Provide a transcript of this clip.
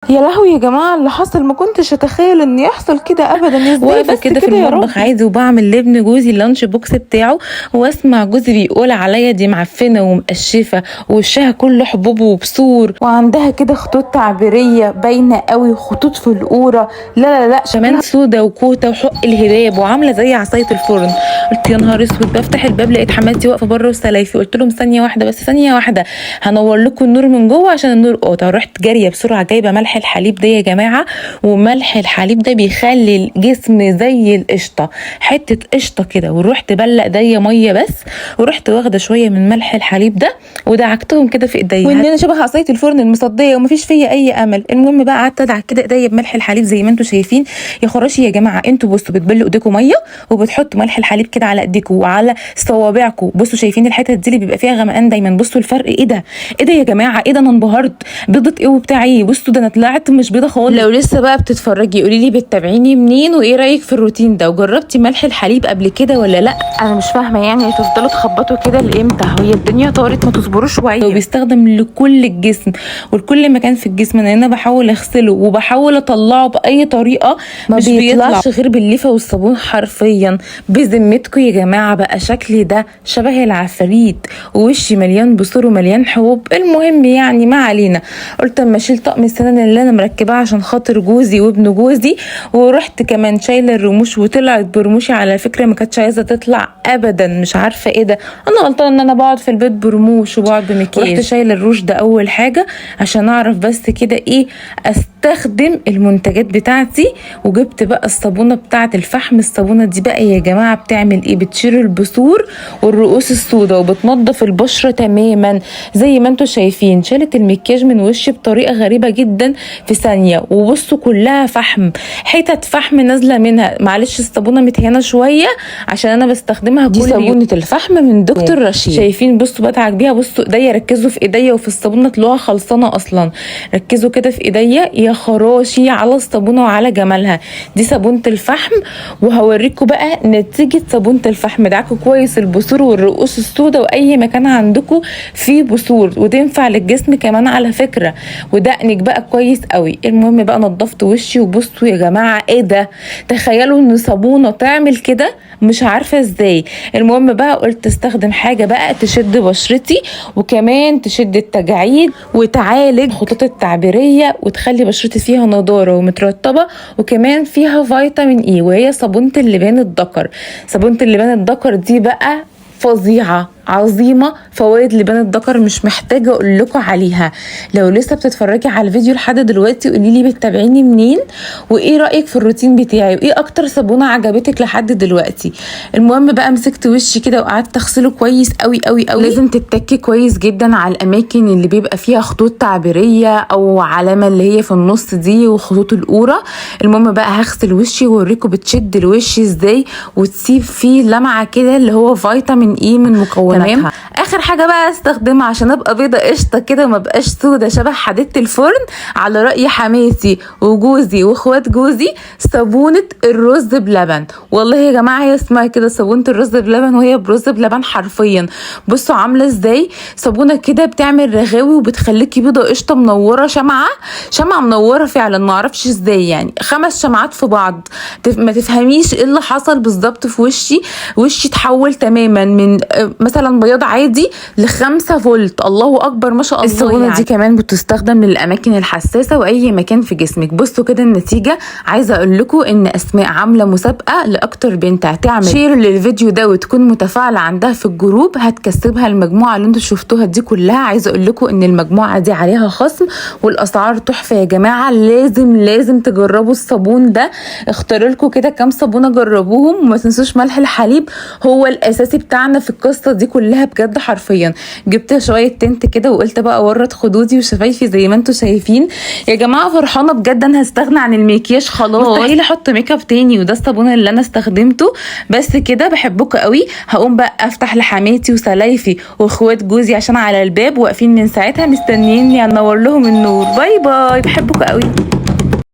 يا لهوي يا جماعه اللي حصل، ما كنتش اتخيل ان يحصل كده ابدا. ازاي واقفه بس كده في كده يا المطبخ رب؟ عادي وبعمل لابن جوزي اللانش بوكس بتاعه، واسمع جوزي بيقول عليا دي معفنه ومقشفه ووشها كله حبوب وبثور وعندها كده خطوط تعبيريه باينه قوي وخطوط في القوره. لا لا لا كمان سودا وكوته وحق الهباب وعامله زي عصايه الفرن. قلت يا نهار اسود، بفتح الباب لقيت حماتي واقفه بره وسلايفي. قلت لهم ثانيه واحده بس، ثانيه واحده هنور لكم النور من جوه عشان النور قاطع. رحت جاريه بسرعه جايبه ملح الحليب ده يا جماعه، وملح الحليب ده بيخلي الجسم زي القشطه، حته قشطه كده. ورحت بلق ايديا ميه بس، ورحت واخده شويه من ملح الحليب ده ودعكتهم كده في ايديا، وان انا شبه عصايه الفرن المصديه ومفيش فيا اي امل. المهم بقى قعدت ادعك كده ايديا بملح الحليب زي ما انتم شايفين. يا خراشي يا جماعه، انتوا بصوا بتبلوا ايديكم ميه وبتحطوا ملح الحليب كده على ايديكم وعلى صوابعكم. بصوا شايفين الحتت دي اللي بيبقى فيها غمقان دايما؟ بصوا الفرق. ايه ده ايه ده يا جماعه؟ ايه ده؟ انا انبهرت. بيضه ايه وبتاع ايه؟ بصوا ده انا طلعت مش بيضه خالص. لو لسه بقى بتتفرجي قولي لي بتتابعيني منين وايه رايك في الروتين ده، وجربتي ملح الحليب قبل كده ولا لا؟ انا مش فاهمه يعني تفضلوا تخبطوا كده لامتى؟ هي الدنيا طارت، ما تصبروا شويه. هو بيستخدم لكل الجسم ولكل مكان في الجسم. انا بحاول اغسله وبحاول اطلعه باي طريقه، مش بيطلعش غير بالليفه والصابون حرفيا. بذمتكم يا جماعه بقى شكلي ده شبه العفاريت ووشي مليان بثور ومليان حبوب. المهم يعني ما علينا. قلت اما اشيل طقم السنان اللي انا مركباه عشان خاطر جوزي وابن جوزي، ورحت كمان شايله الرموش وطلعت برموشي. على فكره ما كانتش عايزه تطلع ابدا، مش عارفه ايه ده. انا غلطانه ان انا بقعد في البيت برموش وبقعد بمكياج. رحت شايله الروج ده اول حاجه عشان اعرف بس كده ايه استخدم المنتجات بتاعتي. وجبت بقى الصابونه بتاعه الفحم. الصابونه دي بقى يا جماعه بتعمل ايه؟ بتشيل البثور والرؤوس السوداء وبتنظف البشره تماما زي ما انتم شايفين. شالت المكياج من وشي بطريقه غريبه جدا في ثانيه. وبصوا كلها فحم، حتت فحم نازله منها. معلش الصابونه متهانه شويه عشان انا بستخدمها كل يوم. دي صابونه الفحم من دكتور رشيد. شايفين؟ بصوا بدعك بيها. بصوا ايديا، ركزوا في ايديا وفي الصابونه تلاقوها خلصانه اصلا. ركزوا كده في ايديا يا خراشي على الصابونه وعلى جمالها. دي صابونه الفحم، وهوريكم بقى نتيجه صابونه الفحم. دعكوا كويس البثور والرؤوس السوداء واي مكان عندكم فيه بثور، وتنفع للجسم كمان على فكره. ودقنك بقى كويس قوي. المهم بقى نضفت وشي. وبصوا يا جماعه ايه ده؟ تخيلوا ان صابونه تعمل كده، مش عارفه ازاي. المهم بقى قلت استخدم حاجه بقى تشد بشرتي وكمان تشد التجاعيد وتعالج الخطوط التعبيريه وتخلي بشرتي فيها نضاره ومترطبه، وكمان فيها فيتامين اي، وهي صابونه اللبان الذكر. صابونه اللبان الذكر دي بقى فظيعه عظيمه. فوائد لبان الذكر مش محتاجه اقول لكم عليها. لو لسه بتتفرجي على الفيديو لحد دلوقتي قولي لي بتتابعيني منين وايه رايك في الروتين بتاعي وايه اكتر صابونه عجبتك لحد دلوقتي. المهم بقى مسكت وشي كده وقعدت اغسله كويس قوي قوي قوي. لازم تتكي كويس جدا على الاماكن اللي بيبقى فيها خطوط تعبيريه او علامه اللي هي في النص دي وخطوط القوره. المهم بقى هغسل وشي واوريكم بتشد الوش ازاي وتسيب فيه لمعه كده اللي هو فيتامين اي من مكوناتها. تمام. اخر حاجه بقى استخدمها عشان ابقى بيضه قشطه كده وما بقاش سودا شبه حديده الفرن على راي حماتي وجوزي واخوات جوزي، صابونه الرز بلبن. والله يا جماعه هي اسمها كده صابونه الرز بلبن، وهي برز بلبن حرفيا. بصوا عامله ازاي؟ صابونه كده بتعمل رغاوي وبتخليكي بيضه قشطه منوره، شمعه منوره فعلا. ما اعرفش ازاي يعني 5 شمعات في بعض. ما تفهميش ايه اللي حصل بالظبط في وشي اتحول تماما من مثلا بياض عادي ل5 فولت. الله اكبر ما شاء الله. الصابونه يعني دي كمان بتستخدم للاماكن الحساسه واي مكان في جسمك. بصوا كده النتيجه. عايزه اقول لكم ان اسماء عامله مسابقه لاكتر بنت هتعمل شير للفيديو ده وتكون متفاعله عندها في الجروب، هتكسبها المجموعه اللي انتوا شفتوها دي كلها. عايزه اقول لكم ان المجموعه دي عليها خصم والاسعار تحفه يا جماعه. لازم تجربوا الصابون ده. اختاروا لكم كده كام صابونه جربوهم، وما تنسوش ملح الحليب هو الاساسي بتاعنا في القصه دي كلها بجد حرفيا. جبت شويه تنت كده وقلت بقى اورد خدودي وشفايفي زي ما انتم شايفين. يا جماعه فرحانه بجد. انا هستغنى عن المكياج خلاص، مستحيل احط ميك اب تاني، وده الصابون اللي انا استخدمته بس كده. بحبكم قوي. هقوم بقى افتح لحماتي وسلايفي واخوات جوزي عشان على الباب واقفين من ساعتها مستنييني انور لهم النور. باي باي، بحبكم قوي.